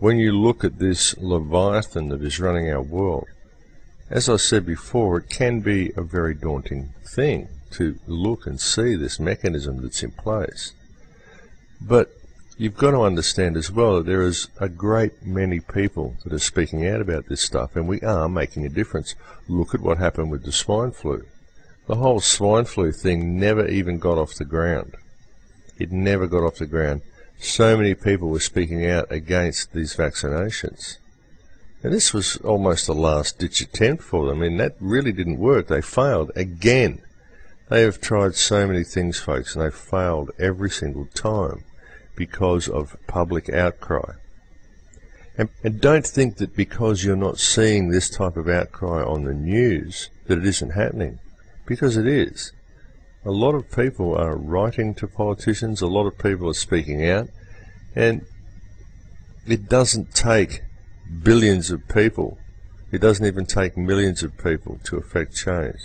when you look at this leviathan that is running our world, as I said before, it can be a very daunting thing to look and see this mechanism that's in place. But you've got to understand as well that there is a great many people that are speaking out about this stuff, and we are making a difference. Look at what happened with the swine flu. The whole swine flu thing never even got off the ground. It never got off the ground. So many people were speaking out against these vaccinations. And this was almost a last-ditch attempt for them. I mean, that really didn't work. They failed again. They have tried so many things, folks, and they've failed every single time because of public outcry. And don't think that because you're not seeing this type of outcry on the news that it isn't happening, because it is. A lot of people are writing to politicians, a lot of people are speaking out, and it doesn't take billions of people, it doesn't even take millions of people to affect change.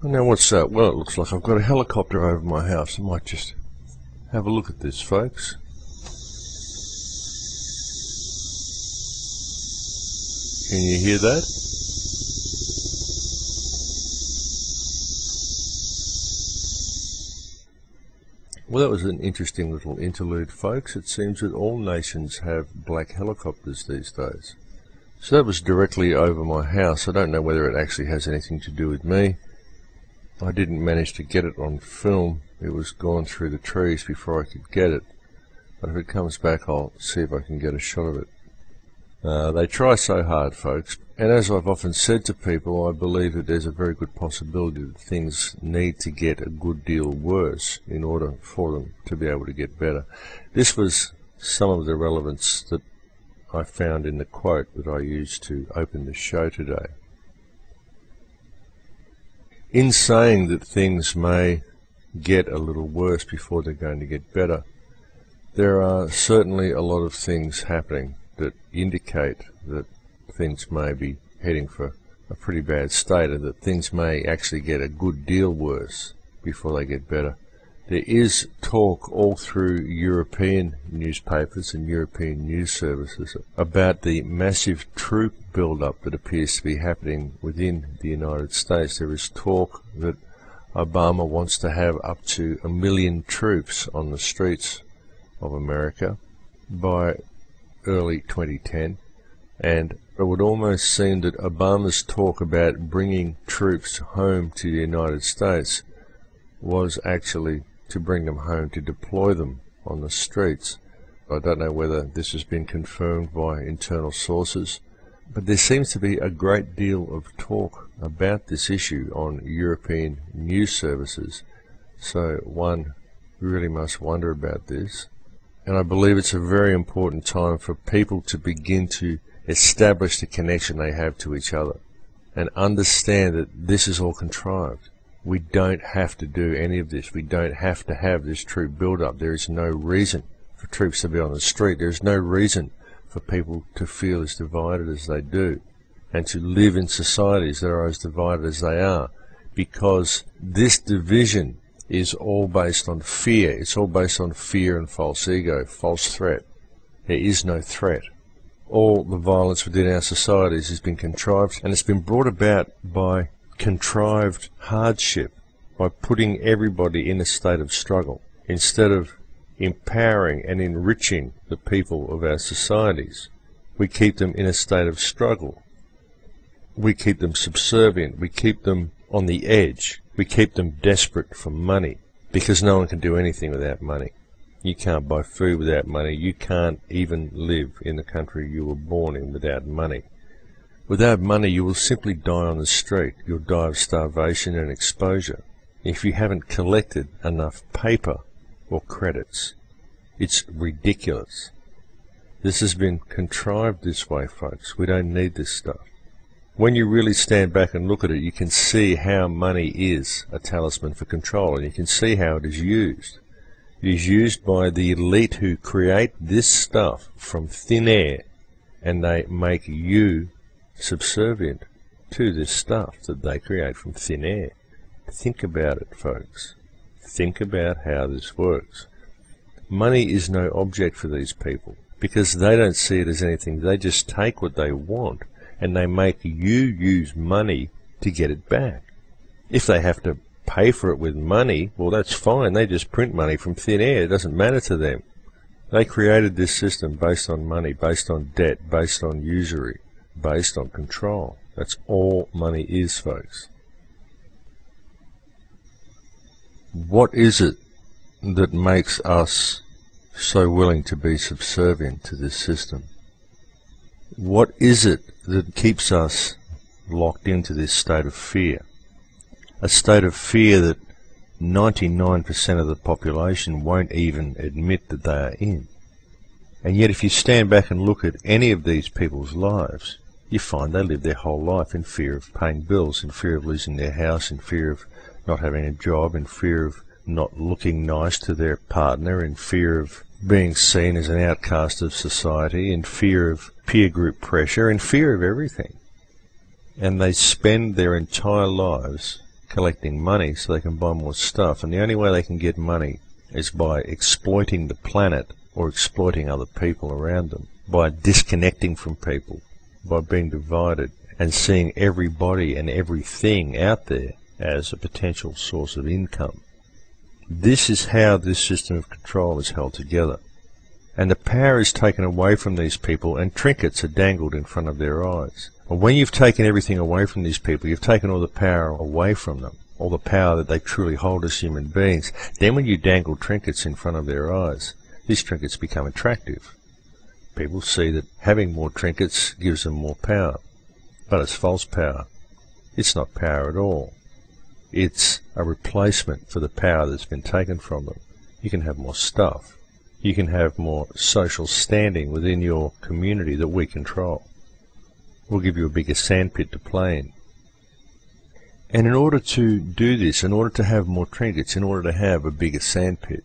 Now what's that? Well, it looks like I've got a helicopter over my house. I might just have a look at this, folks. Can you hear that? Well, that was an interesting little interlude, folks. It seems that all nations have black helicopters these days. So that was directly over my house. I don't know whether it actually has anything to do with me. I didn't manage to get it on film. It was gone through the trees before I could get it. But if it comes back, I'll see if I can get a shot of it. They try so hard, folks, and as I've often said to people, I believe that there's a very good possibility that things need to get a good deal worse in order for them to be able to get better. This was some of the relevance that I found in the quote that I used to open the show today. In saying that things may get a little worse before they're going to get better, there are certainly a lot of things happening that indicate that things may be heading for a pretty bad state, and that things may actually get a good deal worse before they get better. There is talk all through European newspapers and European news services about the massive troop build-up that appears to be happening within the United States. There is talk that Obama wants to have up to 1 million troops on the streets of America by early 2010, and it would almost seem that Obama's talk about bringing troops home to the United States was actually to bring them home to deploy them on the streets. I don't know whether this has been confirmed by internal sources, but there seems to be a great deal of talk about this issue on European news services, so one really must wonder about this. And I believe it's a very important time for people to begin to establish the connection they have to each other and understand that this is all contrived. We don't have to do any of this. We don't have to have this troop build-up. There is no reason for troops to be on the street. There is no reason for people to feel as divided as they do and to live in societies that are as divided as they are, because this division is all based on fear. It's all based on fear and false ego, false threat. There is no threat. All the violence within our societies has been contrived, and it's been brought about by contrived hardship, by putting everybody in a state of struggle. Instead of empowering and enriching the people of our societies, we keep them in a state of struggle. We keep them subservient. We keep them on the edge. We keep them desperate for money, because no one can do anything without money. You can't buy food without money. You can't even live in the country you were born in without money. Without money, you will simply die on the street. You'll die of starvation and exposure if you haven't collected enough paper or credits. It's ridiculous. This has been contrived this way, folks. We don't need this stuff. When you really stand back and look at it, you can see how money is a talisman for control, and you can see how it is used. It is used by the elite who create this stuff from thin air, and they make you subservient to this stuff that they create from thin air. Think about it, folks. Think about how this works. Money is no object for these people, because they don't see it as anything. They just take what they want, and they make you use money to get it back. If they have to pay for it with money, well, that's fine. They just print money from thin air. It doesn't matter to them. They created this system based on money, based on debt, based on usury, based on control. That's all money is, folks. What is it that makes us so willing to be subservient to this system? What is it that keeps us locked into this state of fear? A state of fear that 99% of the population won't even admit that they are in. And yet if you stand back and look at any of these people's lives, you find they live their whole life in fear of paying bills, in fear of losing their house, in fear of not having a job, in fear of not looking nice to their partner, in fear of being seen as an outcast of society, in fear of peer group pressure, in fear of everything. And they spend their entire lives collecting money so they can buy more stuff, and the only way they can get money is by exploiting the planet or exploiting other people around them, by disconnecting from people, by being divided and seeing everybody and everything out there as a potential source of income. This is how this system of control is held together. And the power is taken away from these people, and trinkets are dangled in front of their eyes. And when you've taken everything away from these people, you've taken all the power away from them, all the power that they truly hold as human beings. Then when you dangle trinkets in front of their eyes, these trinkets become attractive. People see that having more trinkets gives them more power. But it's false power. It's not power at all. It's a replacement for the power that's been taken from them. You can have more stuff. You can have more social standing within your community that we control. We'll give you a bigger sandpit to play in. And in order to do this, in order to have more trinkets, in order to have a bigger sandpit,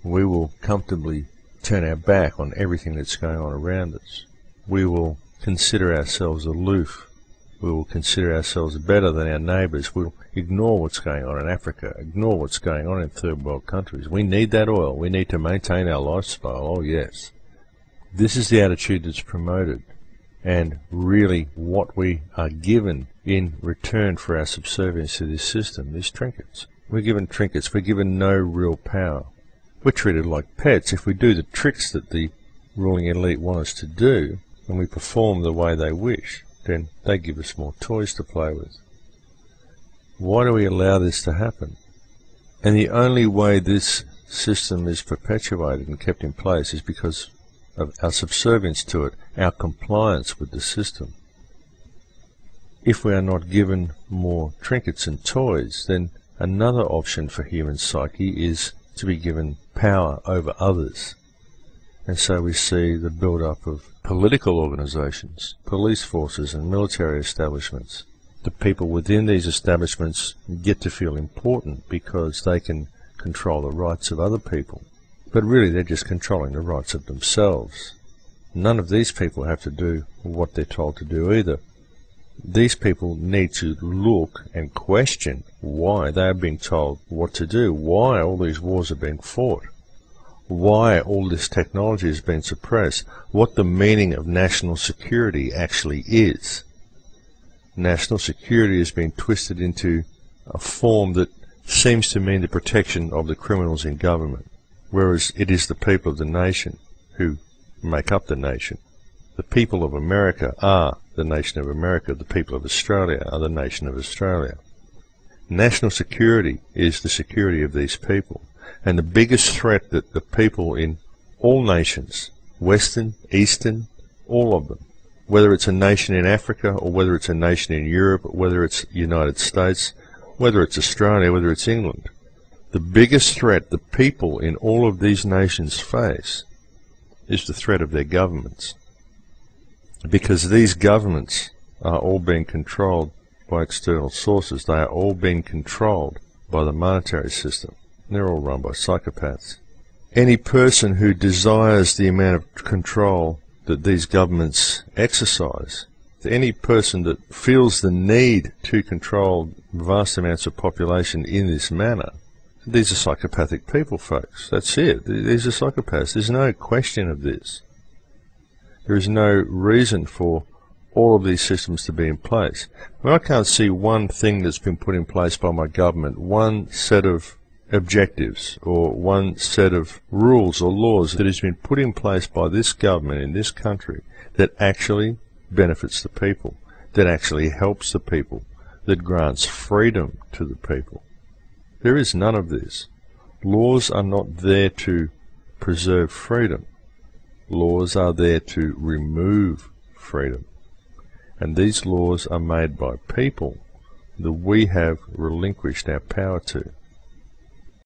we will comfortably turn our back on everything that's going on around us. We will consider ourselves aloof. We will consider ourselves better than our neighbours. We'll ignore what's going on in Africa, ignore what's going on in third world countries. We need that oil. We need to maintain our lifestyle. Oh yes. This is the attitude that's promoted, and really what we are given in return for our subservience to this system is trinkets. We're given trinkets. We're given no real power. We're treated like pets. If we do the tricks that the ruling elite want us to do, and we perform the way they wish, then they give us more toys to play with. Why do we allow this to happen? And the only way this system is perpetuated and kept in place is because of our subservience to it, our compliance with the system. If we are not given more trinkets and toys, then another option for human psyche is to be given power over others. And so we see the build-up of political organizations, police forces and military establishments. The people within these establishments get to feel important because they can control the rights of other people. But really they're just controlling the rights of themselves. None of these people have to do what they're told to do either. These people need to look and question why they are being told what to do, why all these wars are being fought, why all this technology has been suppressed, what the meaning of national security actually is. National security has been twisted into a form that seems to mean the protection of the criminals in government, whereas it is the people of the nation who make up the nation. The people of America are the nation of America. The people of Australia are the nation of Australia. National security is the security of these people. And the biggest threat that the people in all nations, Western, Eastern, all of them, whether it's a nation in Africa or whether it's a nation in Europe, whether it's the United States, whether it's Australia, whether it's England, the biggest threat the people in all of these nations face is the threat of their governments. Because these governments are all being controlled by external sources. They are all being controlled by the monetary system. They're all run by psychopaths. Any person who desires the amount of control that these governments exercise, any person that feels the need to control vast amounts of population in this manner, these are psychopathic people, folks. That's it. These are psychopaths. There's no question of this. There is no reason for all of these systems to be in place. I mean, I can't see one thing that's been put in place by my government, one set of objectives or one set of rules or laws that has been put in place by this government in this country that actually benefits the people, that actually helps the people, that grants freedom to the people. There is none of this. Laws are not there to preserve freedom. Laws are there to remove freedom. And these laws are made by people that we have relinquished our power to.